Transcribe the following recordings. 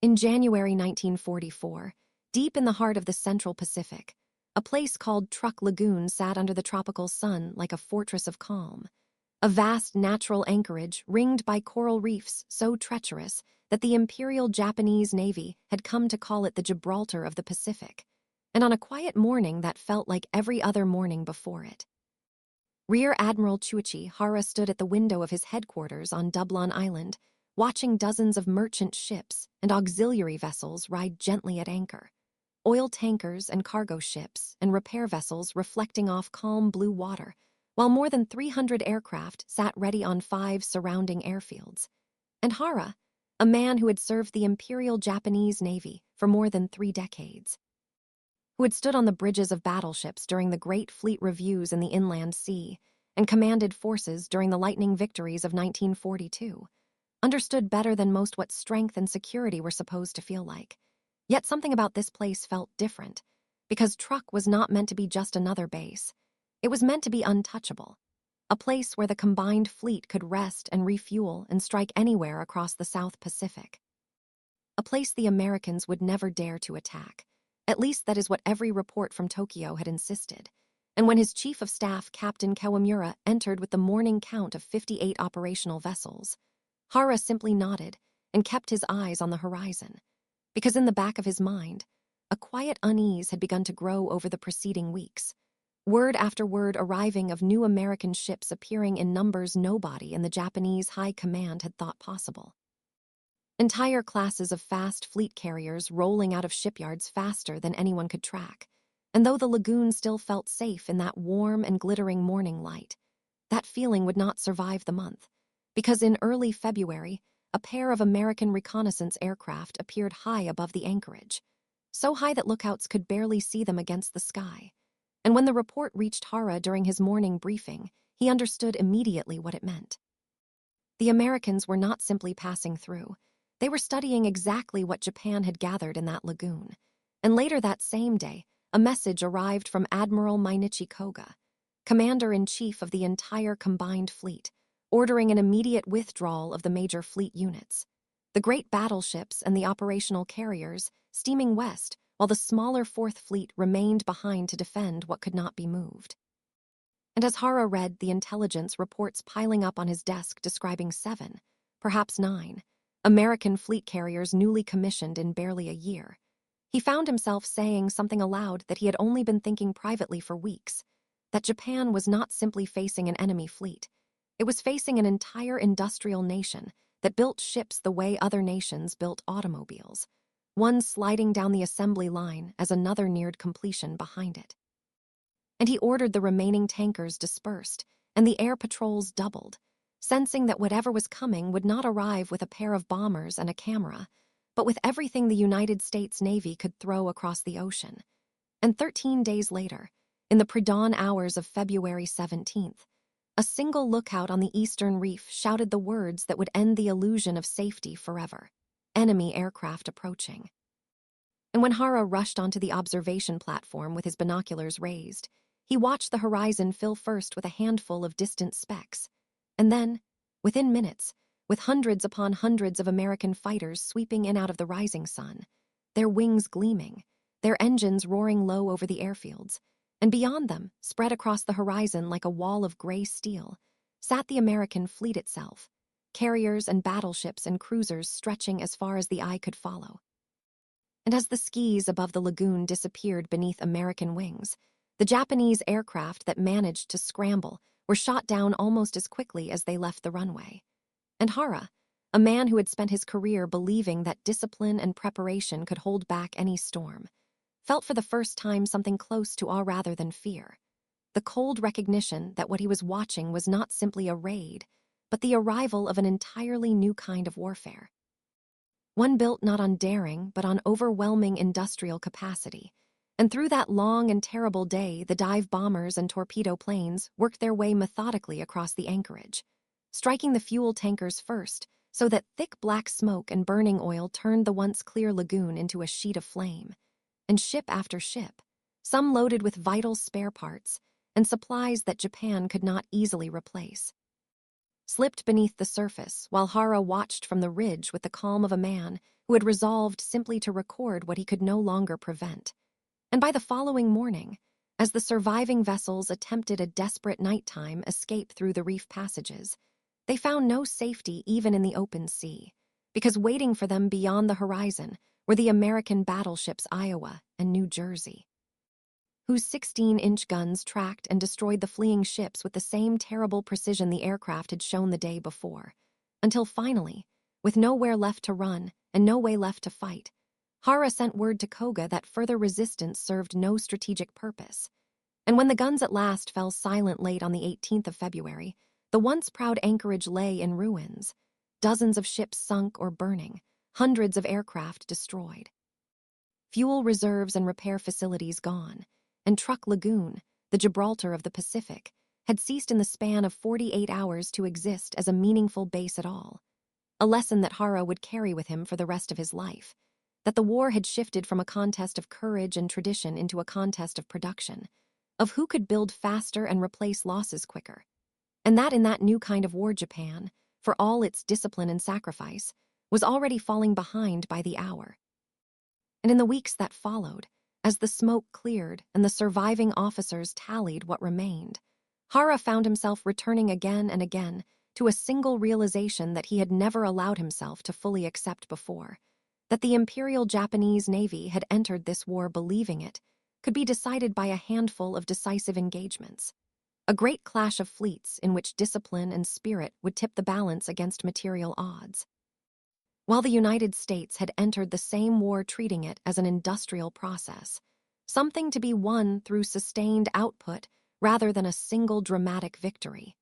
In January 1944, deep in the heart of the Central Pacific, a place called Truk Lagoon sat under the tropical sun like a fortress of calm. A vast natural anchorage ringed by coral reefs so treacherous that the Imperial Japanese Navy had come to call it the Gibraltar of the Pacific. And on a quiet morning that felt like every other morning before it, Rear Admiral Chuichi Hara stood at the window of his headquarters on Dublon Island, watching dozens of merchant ships and auxiliary vessels ride gently at anchor. Oil tankers and cargo ships and repair vessels reflecting off calm blue water, while more than 300 aircraft sat ready on 5 surrounding airfields. And Hara, a man who had served the Imperial Japanese Navy for more than 3 decades, who had stood on the bridges of battleships during the Great Fleet Reviews in the Inland Sea and commanded forces during the lightning victories of 1942, understood better than most what strength and security were supposed to feel like. Yet something about this place felt different, because Truk was not meant to be just another base. It was meant to be untouchable, a place where the combined fleet could rest and refuel and strike anywhere across the South Pacific. A place the Americans would never dare to attack. At least that is what every report from Tokyo had insisted. And when his chief of staff, Captain Kawamura, entered with the morning count of 58 operational vessels, Hara simply nodded and kept his eyes on the horizon, because in the back of his mind, a quiet unease had begun to grow over the preceding weeks. Word after word arriving of new American ships appearing in numbers nobody in the Japanese high command had thought possible. Entire classes of fast fleet carriers rolling out of shipyards faster than anyone could track. And though the lagoon still felt safe in that warm and glittering morning light, that feeling would not survive the month, because in early February, a pair of American reconnaissance aircraft appeared high above the anchorage, so high that lookouts could barely see them against the sky. And when the report reached Hara during his morning briefing, he understood immediately what it meant. The Americans were not simply passing through. They were studying exactly what Japan had gathered in that lagoon. And later that same day, a message arrived from Admiral Mainichi Koga, commander-in-chief of the entire combined fleet, ordering an immediate withdrawal of the major fleet units. The great battleships and the operational carriers steaming west, while the smaller Fourth Fleet remained behind to defend what could not be moved. And as Hara read the intelligence reports piling up on his desk describing 7, perhaps 9, American fleet carriers newly commissioned in barely a year, he found himself saying something aloud that he had only been thinking privately for weeks, that Japan was not simply facing an enemy fleet. It was facing an entire industrial nation that built ships the way other nations built automobiles, one sliding down the assembly line as another neared completion behind it. And he ordered the remaining tankers dispersed, and the air patrols doubled, sensing that whatever was coming would not arrive with a pair of bombers and a camera, but with everything the United States Navy could throw across the ocean. And 13 days later, in the pre-dawn hours of February 17th, a single lookout on the eastern reef shouted the words that would end the illusion of safety forever: enemy aircraft approaching. And when Hara rushed onto the observation platform with his binoculars raised, he watched the horizon fill first with a handful of distant specks, and then, within minutes, with hundreds upon hundreds of American fighters sweeping in out of the rising sun, their wings gleaming, their engines roaring low over the airfields, and beyond them, spread across the horizon like a wall of gray steel, sat the American fleet itself, carriers and battleships and cruisers stretching as far as the eye could follow. And as the skis above the lagoon disappeared beneath American wings, the Japanese aircraft that managed to scramble were shot down almost as quickly as they left the runway. And Hara, a man who had spent his career believing that discipline and preparation could hold back any storm, felt for the first time something close to awe rather than fear. The cold recognition that what he was watching was not simply a raid, but the arrival of an entirely new kind of warfare. One built not on daring, but on overwhelming industrial capacity. And through that long and terrible day, the dive bombers and torpedo planes worked their way methodically across the anchorage, striking the fuel tankers first, so that thick black smoke and burning oil turned the once clear lagoon into a sheet of flame. And ship after ship, some loaded with vital spare parts and supplies that Japan could not easily replace, slipped beneath the surface while Hara watched from the ridge with the calm of a man who had resolved simply to record what he could no longer prevent. And by the following morning, as the surviving vessels attempted a desperate nighttime escape through the reef passages, they found no safety even in the open sea, because waiting for them beyond the horizon were the American battleships Iowa and New Jersey, whose 16-inch guns tracked and destroyed the fleeing ships with the same terrible precision the aircraft had shown the day before, until finally, with nowhere left to run and no way left to fight, Hara sent word to Koga that further resistance served no strategic purpose. And when the guns at last fell silent late on the 18th of February, the once proud anchorage lay in ruins, dozens of ships sunk or burning, hundreds of aircraft destroyed, fuel reserves and repair facilities gone, and Truk Lagoon, the Gibraltar of the Pacific, had ceased in the span of 48 hours to exist as a meaningful base at all. A lesson that Hara would carry with him for the rest of his life, that the war had shifted from a contest of courage and tradition into a contest of production, of who could build faster and replace losses quicker. And that in that new kind of war Japan, for all its discipline and sacrifice, was already falling behind by the hour. And in the weeks that followed, as the smoke cleared and the surviving officers tallied what remained, Hara found himself returning again and again to a single realization that he had never allowed himself to fully accept before, that the Imperial Japanese Navy had entered this war believing it could be decided by a handful of decisive engagements, a great clash of fleets in which discipline and spirit would tip the balance against material odds, while the United States had entered the same war treating it as an industrial process, something to be won through sustained output rather than a single dramatic victory.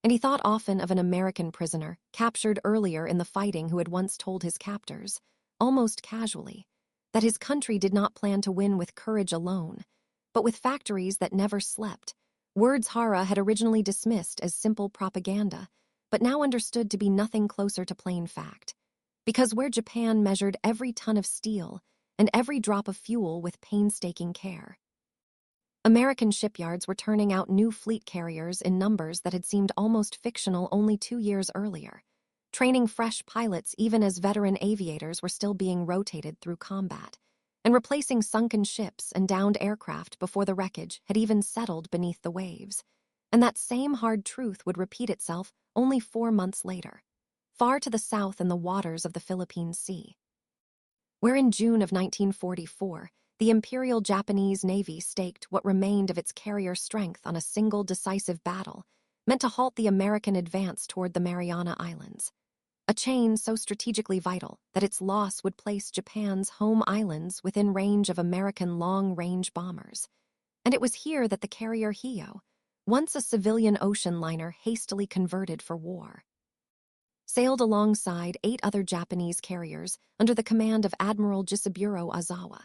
And he thought often of an American prisoner captured earlier in the fighting who had once told his captors, almost casually, that his country did not plan to win with courage alone, but with factories that never slept, words Hara had originally dismissed as simple propaganda, but now understood to be nothing closer to plain fact. Because where Japan measured every ton of steel and every drop of fuel with painstaking care, American shipyards were turning out new fleet carriers in numbers that had seemed almost fictional only 2 years earlier, training fresh pilots even as veteran aviators were still being rotated through combat, and replacing sunken ships and downed aircraft before the wreckage had even settled beneath the waves. And that same hard truth would repeat itself only 4 months later, far to the south in the waters of the Philippine Sea, where in June of 1944, the Imperial Japanese Navy staked what remained of its carrier strength on a single decisive battle, meant to halt the American advance toward the Mariana Islands, a chain so strategically vital that its loss would place Japan's home islands within range of American long-range bombers. And it was here that the carrier Hio, once a civilian ocean liner hastily converted for war, sailed alongside 8 other Japanese carriers under the command of Admiral Jisaburo Ozawa,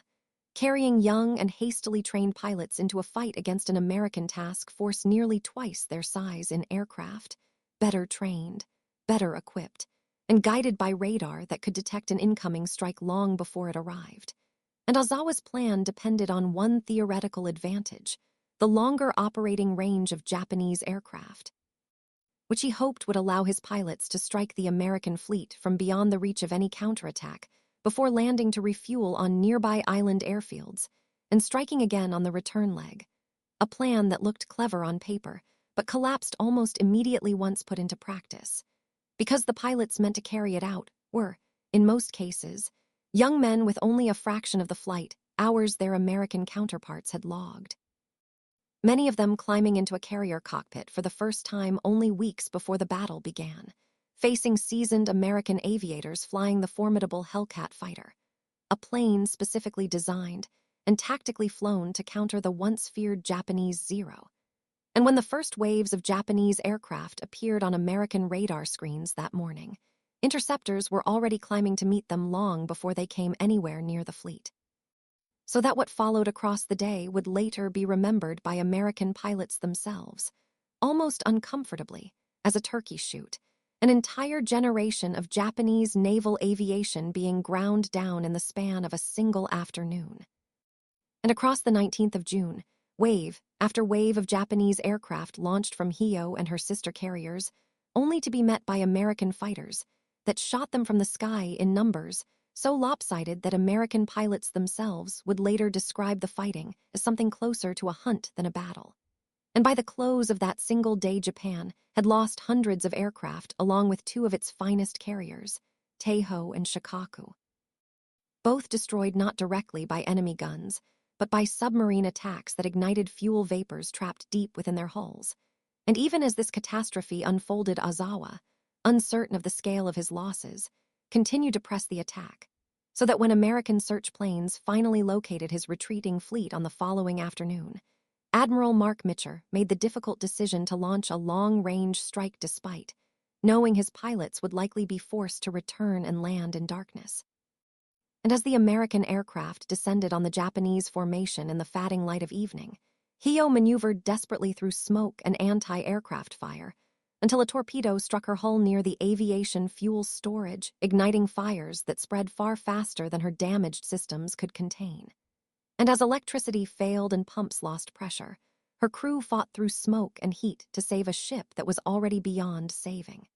carrying young and hastily trained pilots into a fight against an American task force nearly twice their size in aircraft, better trained, better equipped, and guided by radar that could detect an incoming strike long before it arrived. And Ozawa's plan depended on one theoretical advantage, the longer operating range of Japanese aircraft, which he hoped would allow his pilots to strike the American fleet from beyond the reach of any counterattack before landing to refuel on nearby island airfields and striking again on the return leg, a plan that looked clever on paper but collapsed almost immediately once put into practice, because the pilots meant to carry it out were, in most cases, young men with only a fraction of the flight hours their American counterparts had logged, many of them climbing into a carrier cockpit for the first time only weeks before the battle began, facing seasoned American aviators flying the formidable Hellcat fighter, a plane specifically designed and tactically flown to counter the once-feared Japanese Zero. And when the first waves of Japanese aircraft appeared on American radar screens that morning, interceptors were already climbing to meet them long before they came anywhere near the fleet, so that what followed across the day would later be remembered by American pilots themselves, almost uncomfortably, as a turkey shoot, an entire generation of Japanese naval aviation being ground down in the span of a single afternoon. And across the 19th of June, wave after wave of Japanese aircraft launched from Hio and her sister carriers only to be met by American fighters that shot them from the sky in numbers so lopsided that American pilots themselves would later describe the fighting as something closer to a hunt than a battle. And by the close of that single day, Japan had lost hundreds of aircraft along with two of its finest carriers, Teiho and Shikaku. Both destroyed not directly by enemy guns, but by submarine attacks that ignited fuel vapors trapped deep within their hulls. And even as this catastrophe unfolded, Ozawa, uncertain of the scale of his losses, continued to press the attack, so that when American search planes finally located his retreating fleet on the following afternoon, Admiral Mark Mitcher made the difficult decision to launch a long-range strike despite knowing his pilots would likely be forced to return and land in darkness. And as the American aircraft descended on the Japanese formation in the fading light of evening, Hio maneuvered desperately through smoke and anti-aircraft fire until a torpedo struck her hull near the aviation fuel storage, igniting fires that spread far faster than her damaged systems could contain. And as electricity failed and pumps lost pressure, her crew fought through smoke and heat to save a ship that was already beyond saving.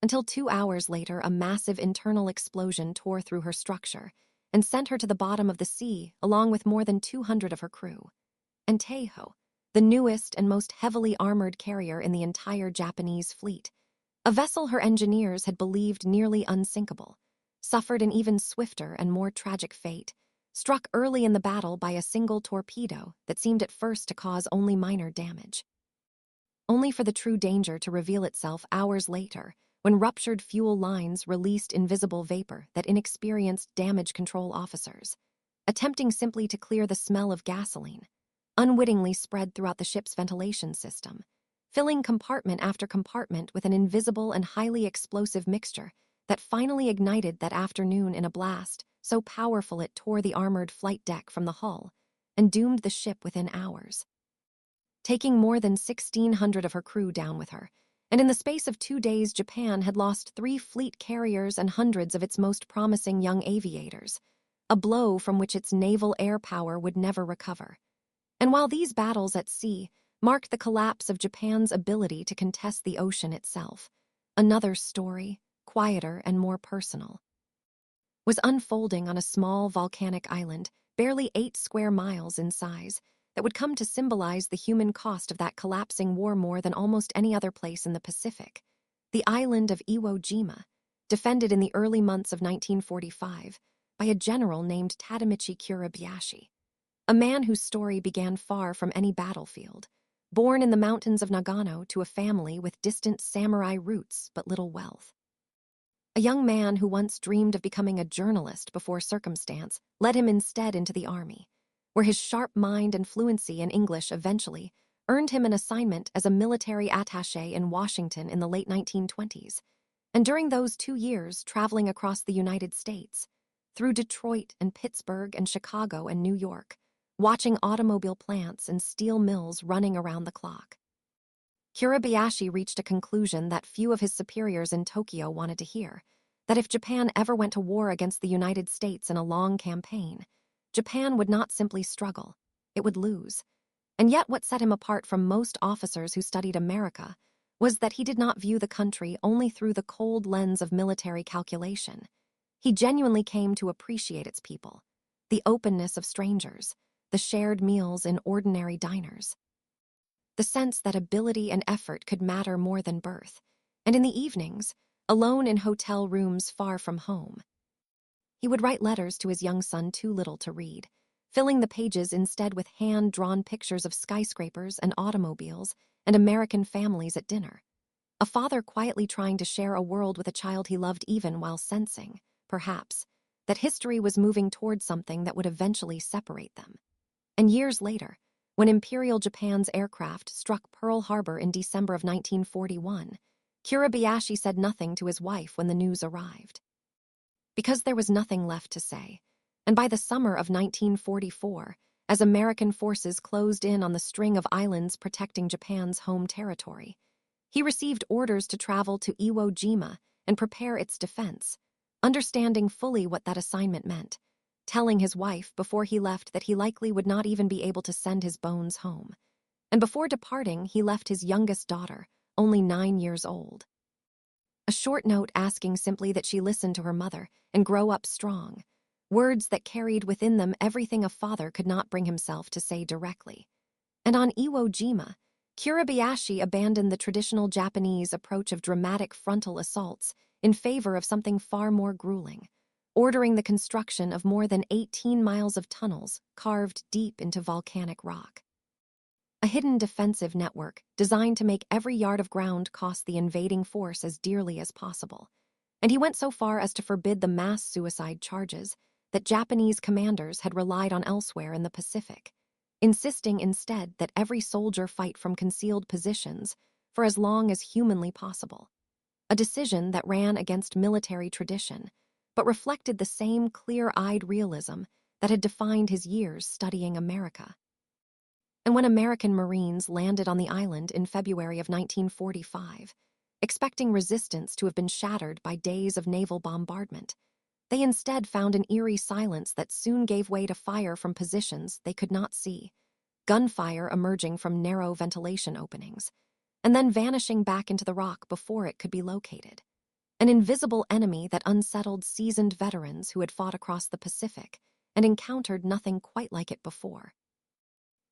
Until 2 hours later, a massive internal explosion tore through her structure and sent her to the bottom of the sea along with more than 200 of her crew. And Teiho, the newest and most heavily armored carrier in the entire Japanese fleet, a vessel her engineers had believed nearly unsinkable, suffered an even swifter and more tragic fate, struck early in the battle by a single torpedo that seemed at first to cause only minor damage. Only for the true danger to reveal itself hours later, when ruptured fuel lines released invisible vapor that inexperienced damage control officers, attempting simply to clear the smell of gasoline, unwittingly spread throughout the ship's ventilation system, filling compartment after compartment with an invisible and highly explosive mixture that finally ignited that afternoon in a blast so powerful it tore the armored flight deck from the hull and doomed the ship within hours, taking more than 1,600 of her crew down with her. And in the space of 2 days, Japan had lost 3 fleet carriers and hundreds of its most promising young aviators, a blow from which its naval air power would never recover. And while these battles at sea marked the collapse of Japan's ability to contest the ocean itself, another story, quieter and more personal, was unfolding on a small volcanic island, barely 8 square miles in size, that would come to symbolize the human cost of that collapsing war more than almost any other place in the Pacific, the island of Iwo Jima, defended in the early months of 1945 by a general named Tadamichi Kurabayashi, a man whose story began far from any battlefield, born in the mountains of Nagano to a family with distant samurai roots but little wealth. A young man who once dreamed of becoming a journalist before circumstance led him instead into the army, where his sharp mind and fluency in English eventually earned him an assignment as a military attaché in Washington in the late 1920s, and during those 2 years traveling across the United States, through Detroit and Pittsburgh and Chicago and New York, watching automobile plants and steel mills running around the clock. Kurabayashi reached a conclusion that few of his superiors in Tokyo wanted to hear, that if Japan ever went to war against the United States in a long campaign, Japan would not simply struggle, it would lose. And yet what set him apart from most officers who studied America was that he did not view the country only through the cold lens of military calculation. He genuinely came to appreciate its people, the openness of strangers, the shared meals in ordinary diners, the sense that ability and effort could matter more than birth, and in the evenings, alone in hotel rooms far from home, he would write letters to his young son too little to read, filling the pages instead with hand-drawn pictures of skyscrapers and automobiles and American families at dinner. A father quietly trying to share a world with a child he loved even while sensing, perhaps, that history was moving toward something that would eventually separate them. And years later, when Imperial Japan's aircraft struck Pearl Harbor in December of 1941, Kurabayashi said nothing to his wife when the news arrived, because there was nothing left to say. And by the summer of 1944, as American forces closed in on the string of islands protecting Japan's home territory, he received orders to travel to Iwo Jima and prepare its defense, understanding fully what that assignment meant, telling his wife before he left that he likely would not even be able to send his bones home. And before departing, he left his youngest daughter, only 9 years old. A short note asking simply that she listen to her mother and grow up strong. Words that carried within them everything a father could not bring himself to say directly. And on Iwo Jima, Kurabayashi abandoned the traditional Japanese approach of dramatic frontal assaults in favor of something far more grueling, ordering the construction of more than 18 miles of tunnels carved deep into volcanic rock. A hidden defensive network designed to make every yard of ground cost the invading force as dearly as possible. And he went so far as to forbid the mass suicide charges that Japanese commanders had relied on elsewhere in the Pacific, insisting instead that every soldier fight from concealed positions for as long as humanly possible. A decision that ran against military tradition, but reflected the same clear-eyed realism that had defined his years studying America. And when American Marines landed on the island in February of 1945, expecting resistance to have been shattered by days of naval bombardment, they instead found an eerie silence that soon gave way to fire from positions they could not see, gunfire emerging from narrow ventilation openings, and then vanishing back into the rock before it could be located. An invisible enemy that unsettled seasoned veterans who had fought across the Pacific and encountered nothing quite like it before.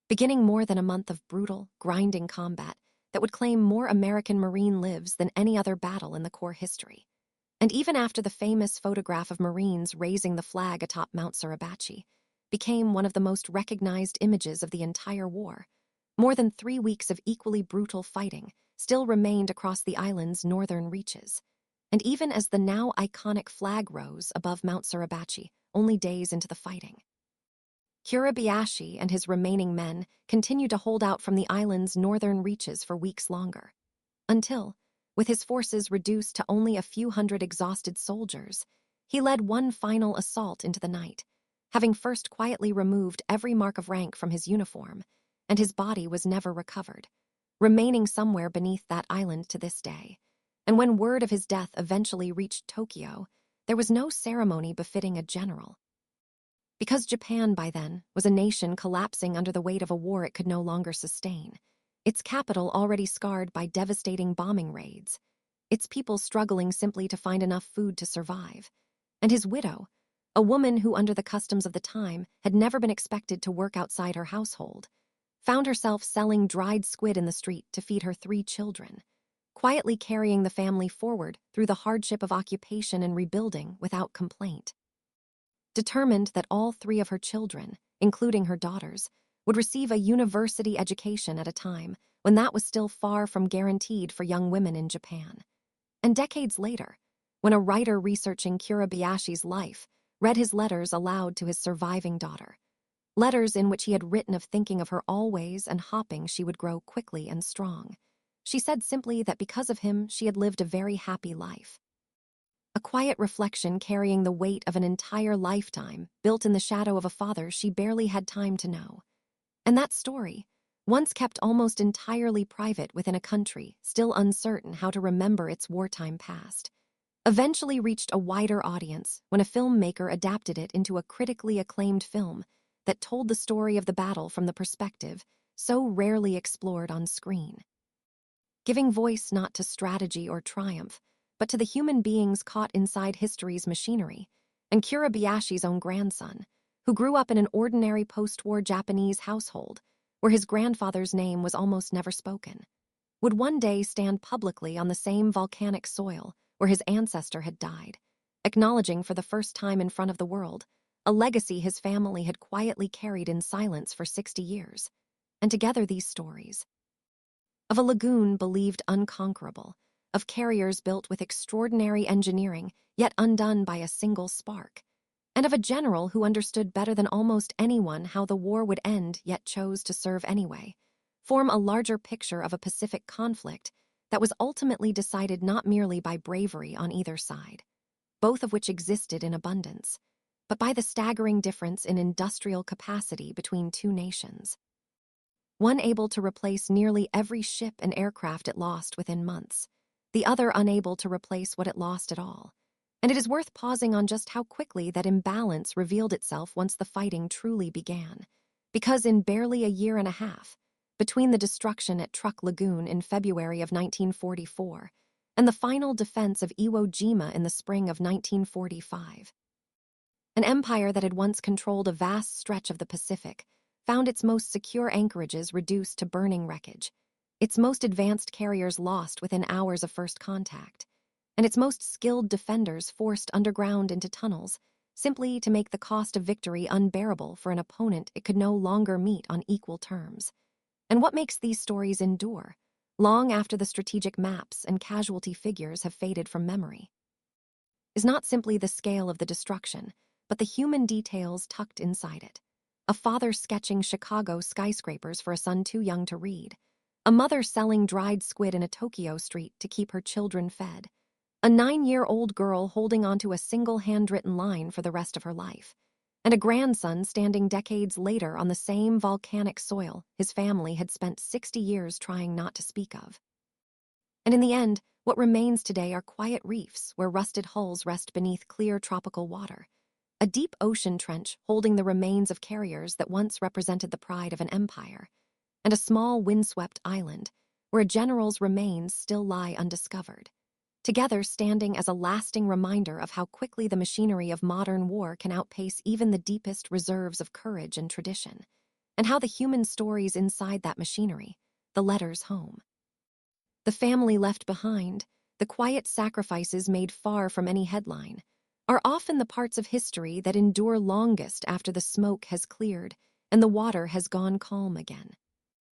Beginning more than a month of brutal, grinding combat that would claim more American Marine lives than any other battle in the Corps history. And even after the famous photograph of Marines raising the flag atop Mount Suribachi became one of the most recognized images of the entire war, more than 3 weeks of equally brutal fighting still remained across the island's northern reaches. And even as the now iconic flag rose above Mount Suribachi only days into the fighting, Kurabayashi and his remaining men continued to hold out from the island's northern reaches for weeks longer, until, with his forces reduced to only a few hundred exhausted soldiers, he led one final assault into the night, having first quietly removed every mark of rank from his uniform, and his body was never recovered, remaining somewhere beneath that island to this day. And when word of his death eventually reached Tokyo, there was no ceremony befitting a general. Because Japan, by then, was a nation collapsing under the weight of a war it could no longer sustain, its capital already scarred by devastating bombing raids, its people struggling simply to find enough food to survive, and his widow, a woman who under the customs of the time had never been expected to work outside her household, found herself selling dried squid in the street to feed her 3 children, quietly carrying the family forward through the hardship of occupation and rebuilding without complaint. Determined that all 3 of her children, including her daughters, would receive a university education at a time when that was still far from guaranteed for young women in Japan. And decades later, when a writer researching Kurabayashi's life read his letters aloud to his surviving daughter, letters in which he had written of thinking of her always and hoping she would grow quickly and strong, she said simply that because of him she had lived a very happy life. A quiet reflection carrying the weight of an entire lifetime built in the shadow of a father she barely had time to know. And that story, once kept almost entirely private within a country still uncertain how to remember its wartime past, eventually reached a wider audience when a filmmaker adapted it into a critically acclaimed film that told the story of the battle from the perspective so rarely explored on screen. Giving voice not to strategy or triumph, but to the human beings caught inside history's machinery, and Kurabayashi's own grandson, who grew up in an ordinary post-war Japanese household where his grandfather's name was almost never spoken, would one day stand publicly on the same volcanic soil where his ancestor had died, acknowledging for the first time in front of the world a legacy his family had quietly carried in silence for 60 years. And together these stories of a lagoon believed unconquerable, of carriers built with extraordinary engineering, yet undone by a single spark, and of a general who understood better than almost anyone how the war would end yet chose to serve anyway, form a larger picture of a Pacific conflict that was ultimately decided not merely by bravery on either side, both of which existed in abundance, but by the staggering difference in industrial capacity between 2 nations. One able to replace nearly every ship and aircraft it lost within months, the other unable to replace what it lost at all. And it is worth pausing on just how quickly that imbalance revealed itself once the fighting truly began, because in barely a year and a half, between the destruction at Truk Lagoon in February of 1944 and the final defense of Iwo Jima in the spring of 1945. An empire that had once controlled a vast stretch of the Pacific found its most secure anchorages reduced to burning wreckage, its most advanced carriers lost within hours of first contact, and its most skilled defenders forced underground into tunnels, simply to make the cost of victory unbearable for an opponent it could no longer meet on equal terms. And what makes these stories endure, long after the strategic maps and casualty figures have faded from memory, is not simply the scale of the destruction, but the human details tucked inside it. A father sketching Chicago skyscrapers for a son too young to read, a mother selling dried squid in a Tokyo street to keep her children fed, a 9-year-old girl holding onto a single handwritten line for the rest of her life, and a grandson standing decades later on the same volcanic soil his family had spent 60 years trying not to speak of. And in the end, what remains today are quiet reefs where rusted hulls rest beneath clear tropical water, a deep ocean trench holding the remains of carriers that once represented the pride of an empire, and a small windswept island where a general's remains still lie undiscovered, together standing as a lasting reminder of how quickly the machinery of modern war can outpace even the deepest reserves of courage and tradition, and how the human stories inside that machinery, the letters home, the family left behind, the quiet sacrifices made far from any headline, are often the parts of history that endure longest after the smoke has cleared and the water has gone calm again.